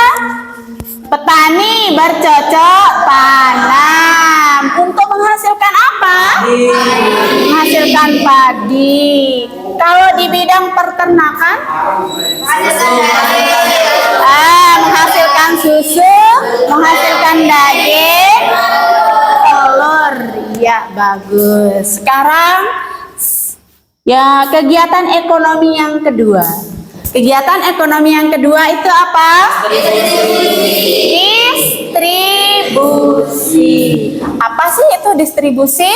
Petani bercocok tanam untuk menghasilkan apa? Menghasilkan padi. Kalau di bidang peternakan, menghasilkan susu, menghasilkan daging, telur. Ya, bagus. Sekarang ya, kegiatan ekonomi yang kedua. Kegiatan ekonomi yang kedua itu apa? Distribusi. Apa sih itu distribusi?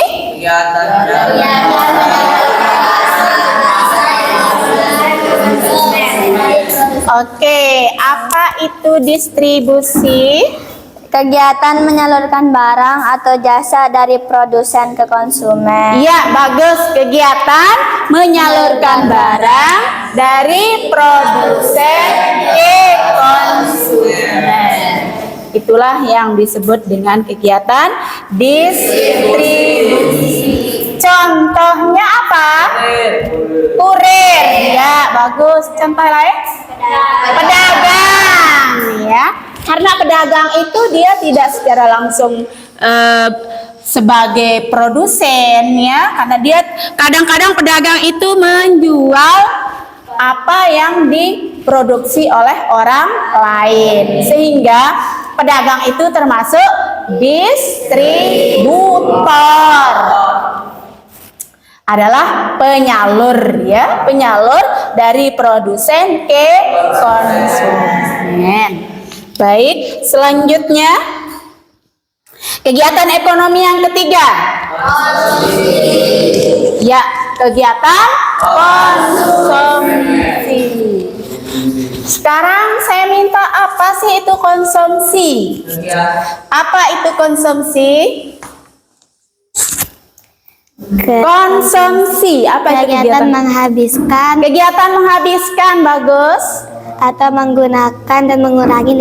Oke, apa itu distribusi? Kegiatan menyalurkan barang atau jasa dari produsen ke konsumen. Iya, bagus. Kegiatan menyalurkan barang dari produsen ke konsumen. Itulah yang disebut dengan kegiatan distribusi. Contohnya apa? Kurir. Ya, bagus. Contoh lain? Pedagang. Ya. Karena pedagang itu dia tidak secara langsung sebagai produsen ya, karena dia kadang-kadang pedagang itu menjual apa yang diproduksi oleh orang lain, sehingga pedagang itu termasuk distributor. adalah penyalur ya, penyalur dari produsen ke konsumen. Baik, selanjutnya kegiatan ekonomi yang ketiga. Ya, kegiatan konsumsi. Sekarang saya minta apa sih itu konsumsi? Apa itu konsumsi? Konsumsi apa itu Kegiatan menghabiskan Kegiatan menghabiskan, bagus. atau menggunakan dan mengurangi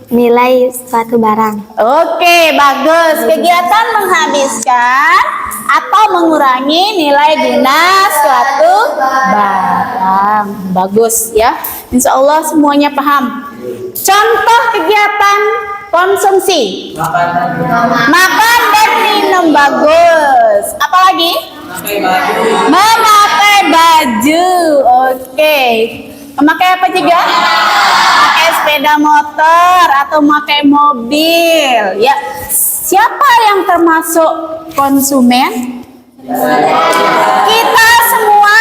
nilai suatu barang. Oke, bagus. Kegiatan menghabiskan atau mengurangi nilai guna suatu barang. Bagus ya. Insya Allah semuanya paham. Contoh kegiatan konsumsi. Makan dan minum, bagus. Apalagi? Memakai baju. Oke. Memakai apa juga? Memakai sepeda motor atau memakai mobil. Ya. Siapa yang termasuk konsumen? Kita semua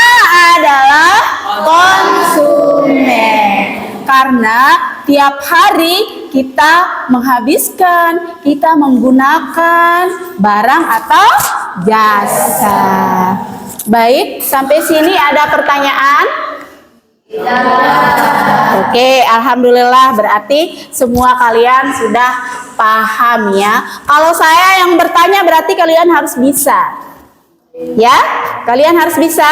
adalah konsumen. Karena tiap hari kita menghabiskan, kita menggunakan barang atau jasa. Baik, sampai sini ada pertanyaan? Oke, alhamdulillah berarti semua kalian sudah paham ya. Kalau saya yang bertanya berarti kalian harus bisa. Ya, kalian harus bisa.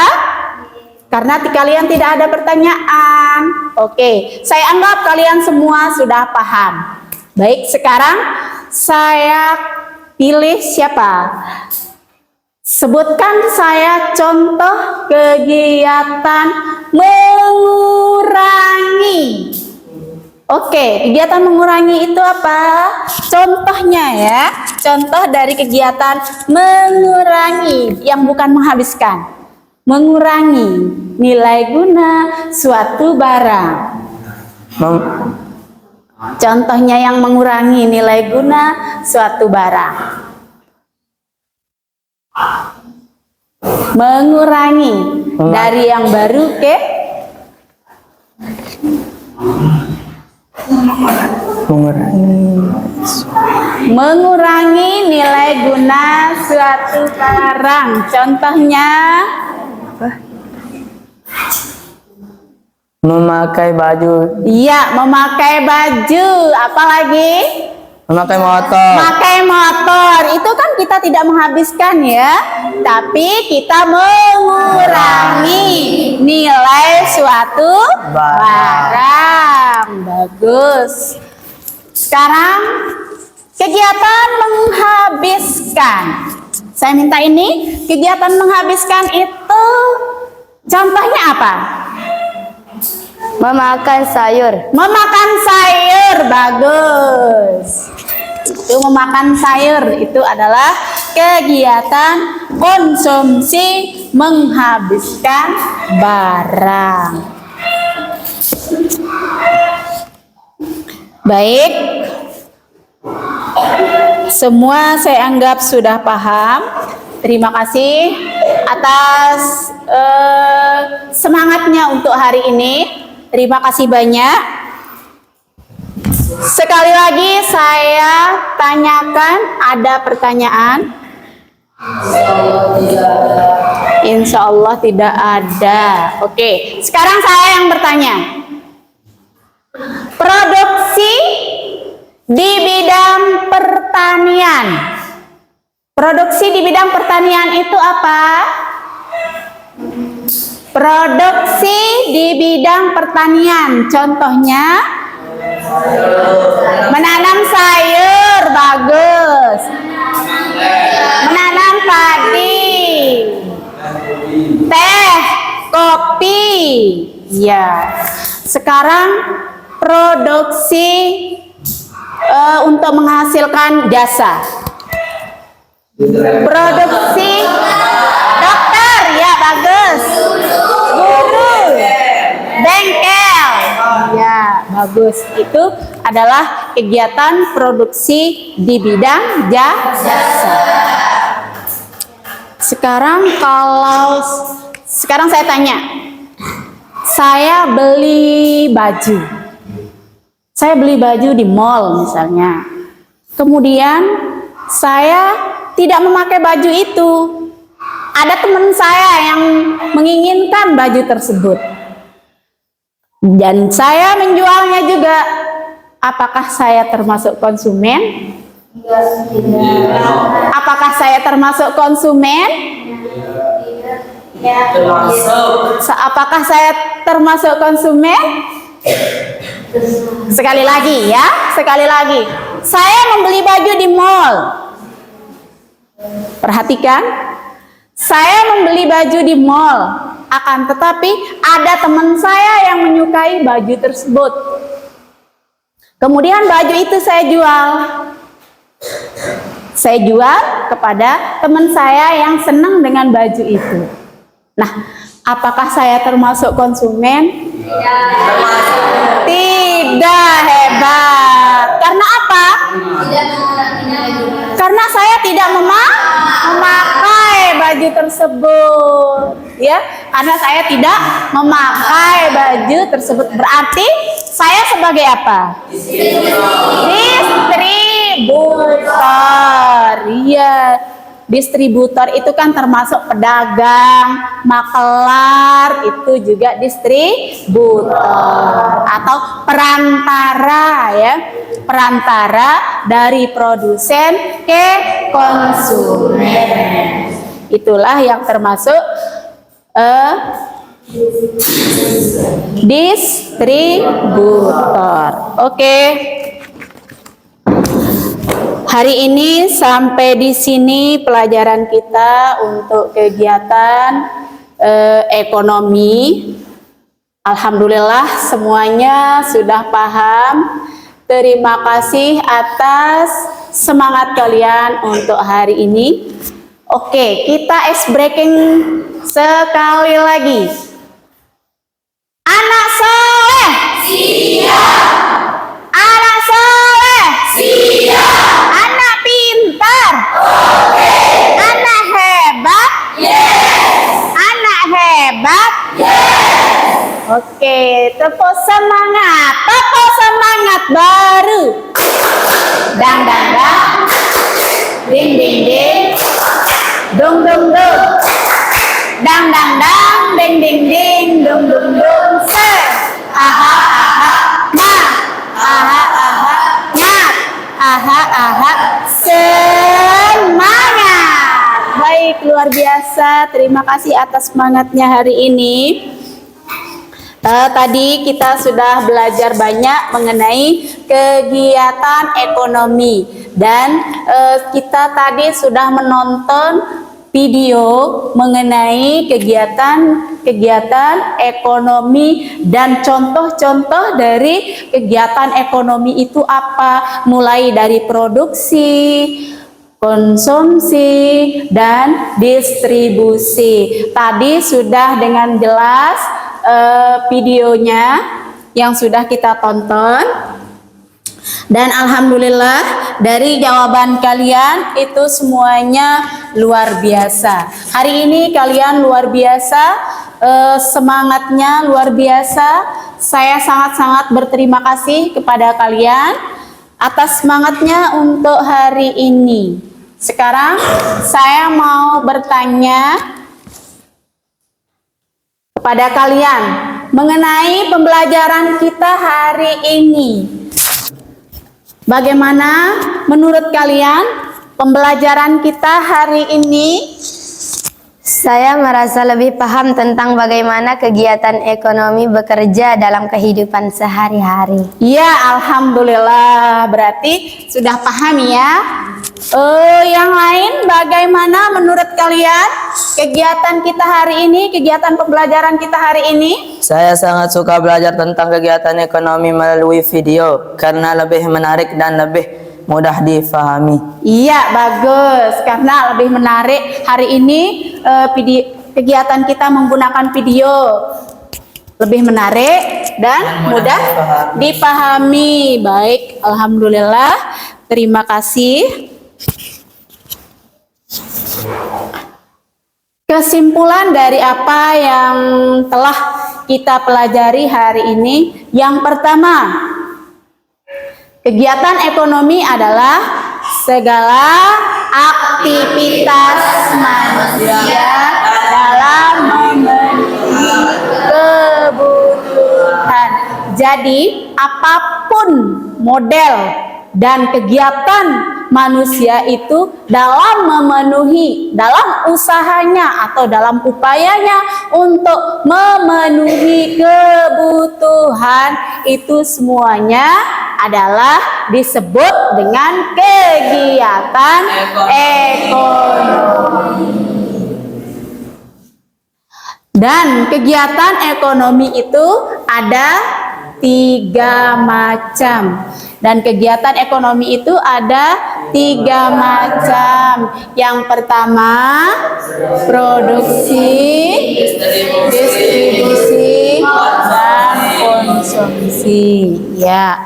Karena kalian tidak ada pertanyaan. Oke, saya anggap kalian semua sudah paham. Baik, sekarang saya pilih siapa? Sebutkan saya contoh kegiatan mengurangi. Oke, kegiatan mengurangi itu apa? Contohnya ya, contoh dari kegiatan mengurangi yang bukan menghabiskan. Mengurangi nilai guna suatu barang. Contohnya yang mengurangi nilai guna suatu barang. Mengurangi dari yang baru ke mengurangi nilai guna suatu barang. Contohnya Memakai baju. iya, memakai baju. Apalagi? Memakai motor. Memakai motor. Itu kan kita tidak menghabiskan ya, tapi kita mengurangi nilai suatu barang. Bagus. Sekarang kegiatan menghabiskan. Saya minta ini, kegiatan menghabiskan itu contohnya apa? Memakan sayur. Memakan sayur, bagus. Itu memakan sayur itu adalah kegiatan konsumsi menghabiskan barang. Baik. Semua saya anggap sudah paham. Terima kasih atas semangatnya untuk hari ini. Terima kasih banyak. Sekali lagi saya tanyakan, ada pertanyaan? Insya Allah tidak ada. Oke, sekarang saya yang bertanya. Produksi di bidang pertanian. Produksi di bidang pertanian itu apa? Produksi di bidang pertanian. Contohnya menanam sayur, bagus. Menanam padi, teh, kopi. Ya. Sekarang produksi untuk menghasilkan jasa. Produksi dokter, ya bagus. Guru, bengkel, ya bagus. Itu adalah kegiatan produksi di bidang jasa. Sekarang saya tanya, saya beli baju. Saya beli baju di mall misalnya. Kemudian saya tidak memakai baju itu. Ada teman saya yang menginginkan baju tersebut. Dan saya menjualnya juga. Apakah saya termasuk konsumen? Apakah saya termasuk konsumen? Apakah saya termasuk konsumen? Sekali lagi ya, sekali lagi. Saya membeli baju di mall. Perhatikan, saya membeli baju di mall. Akan tetapi ada teman saya yang menyukai baju tersebut. Kemudian baju itu saya jual. Saya jual kepada teman saya yang senang dengan baju itu. Nah, apakah saya termasuk konsumen? Tidak, hebat. Karena apa? Karena saya tidak memakai baju tersebut. Ya, karena saya tidak memakai baju tersebut. Berarti saya sebagai apa? Distributor. Iya. Distributor itu kan termasuk pedagang, makelar, itu juga distributor atau perantara ya, perantara dari produsen ke konsumen. Itulah yang termasuk distributor. Oke. Hari ini sampai di sini pelajaran kita untuk kegiatan ekonomi. Alhamdulillah semuanya sudah paham. Terima kasih atas semangat kalian untuk hari ini. Oke, kita ice breaking sekali lagi. Anak soleh siap. Anak soleh siap. Anak pintar oke. Anak hebat yes. Anak hebat yes. Oke, tepuk semangat baru. Dang dang dang, ding ding ding, dong dong dong, dang dang dang, ding ding ding, dong dong dong. Se, aha aha, ma, aha aha, ngat, aha aha, semangat. Baik, luar biasa. Terima kasih atas semangatnya hari ini. Tadi kita sudah belajar banyak mengenai kegiatan ekonomi dan kita tadi sudah menonton video mengenai kegiatan ekonomi dan contoh-contoh dari kegiatan ekonomi itu apa, mulai dari produksi, konsumsi, dan distribusi. Tadi sudah dengan jelas videonya yang sudah kita tonton, dan alhamdulillah dari jawaban kalian itu semuanya luar biasa. Hari ini kalian luar biasa, semangatnya luar biasa. Saya sangat-sangat berterima kasih kepada kalian atas semangatnya untuk hari ini. Sekarang saya mau bertanya kepada kalian mengenai pembelajaran kita hari ini. Bagaimana menurut kalian pembelajaran kita hari ini? Saya merasa lebih paham tentang bagaimana kegiatan ekonomi bekerja dalam kehidupan sehari-hari. Ya, alhamdulillah. Berarti sudah paham ya. Yang lain bagaimana menurut kalian kegiatan kita hari ini, kegiatan pembelajaran kita hari ini? Saya sangat suka belajar tentang kegiatan ekonomi melalui video karena lebih menarik dan lebih mudah difahami. Iya, bagus. Karena lebih menarik hari ini kegiatan kita menggunakan video. Lebih menarik dan mudah dipahami. Baik, alhamdulillah. Terima kasih. kesimpulan dari apa yang telah kita pelajari hari ini, yang pertama, kegiatan ekonomi adalah segala aktivitas manusia dalam memenuhi kebutuhan. Jadi, apapun model dan kegiatan manusia itu dalam memenuhi, dalam usahanya atau dalam upayanya untuk memenuhi kebutuhan, itu semuanya adalah disebut dengan kegiatan ekonomi. Dan kegiatan ekonomi itu ada 3 macam. Dan kegiatan ekonomi itu ada 3 macam. Yang pertama, produksi, distribusi, dan konsumsi. Ya.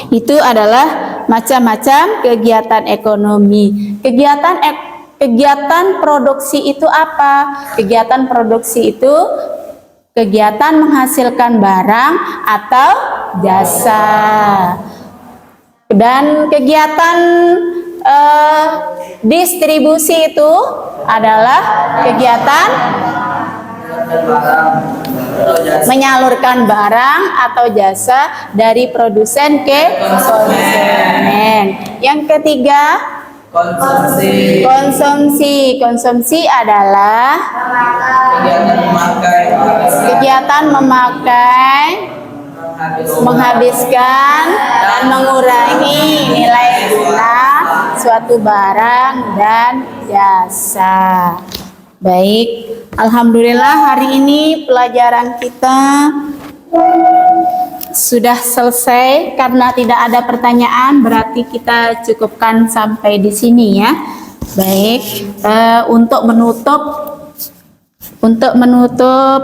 Itu adalah macam-macam kegiatan ekonomi. Kegiatan produksi itu apa? Kegiatan produksi itu kegiatan menghasilkan barang atau jasa. Dan kegiatan distribusi itu adalah kegiatan menyalurkan barang atau jasa dari produsen ke konsumen. Yang ketiga, Konsumsi adalah kegiatan memakai, menghabiskan, dan mengurangi nilai guna suatu barang dan jasa. Baik, alhamdulillah hari ini pelajaran kita sudah selesai. Karena tidak ada pertanyaan, berarti kita cukupkan sampai di sini ya. Baik, untuk menutup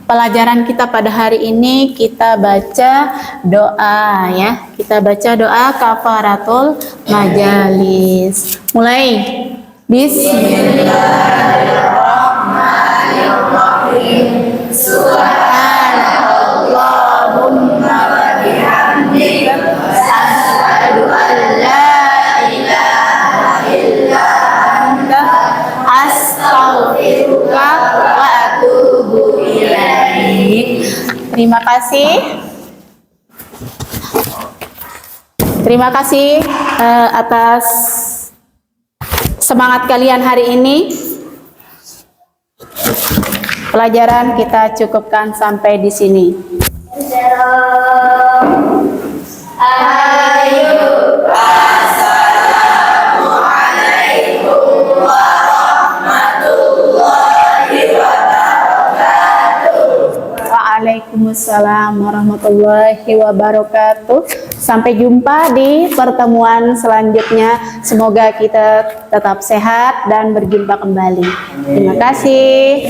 pelajaran kita pada hari ini, kita baca doa ya. Kita baca doa kafaratul majalis. Mulai. Bismillahirrahmanirrahim. Subhanallahumma wa bihamdika asyhadu an la ilaha illa anta astaghfiruka wa atubu ilaik. Terima kasih atas semangat kalian hari ini. Pelajaran kita cukupkan sampai di sini. Assalamualaikum warahmatullahi wabarakatuh. Waalaikumsalam warahmatullahi wabarakatuh. Sampai jumpa di pertemuan selanjutnya. Semoga kita tetap sehat dan berjumpa kembali. Terima kasih.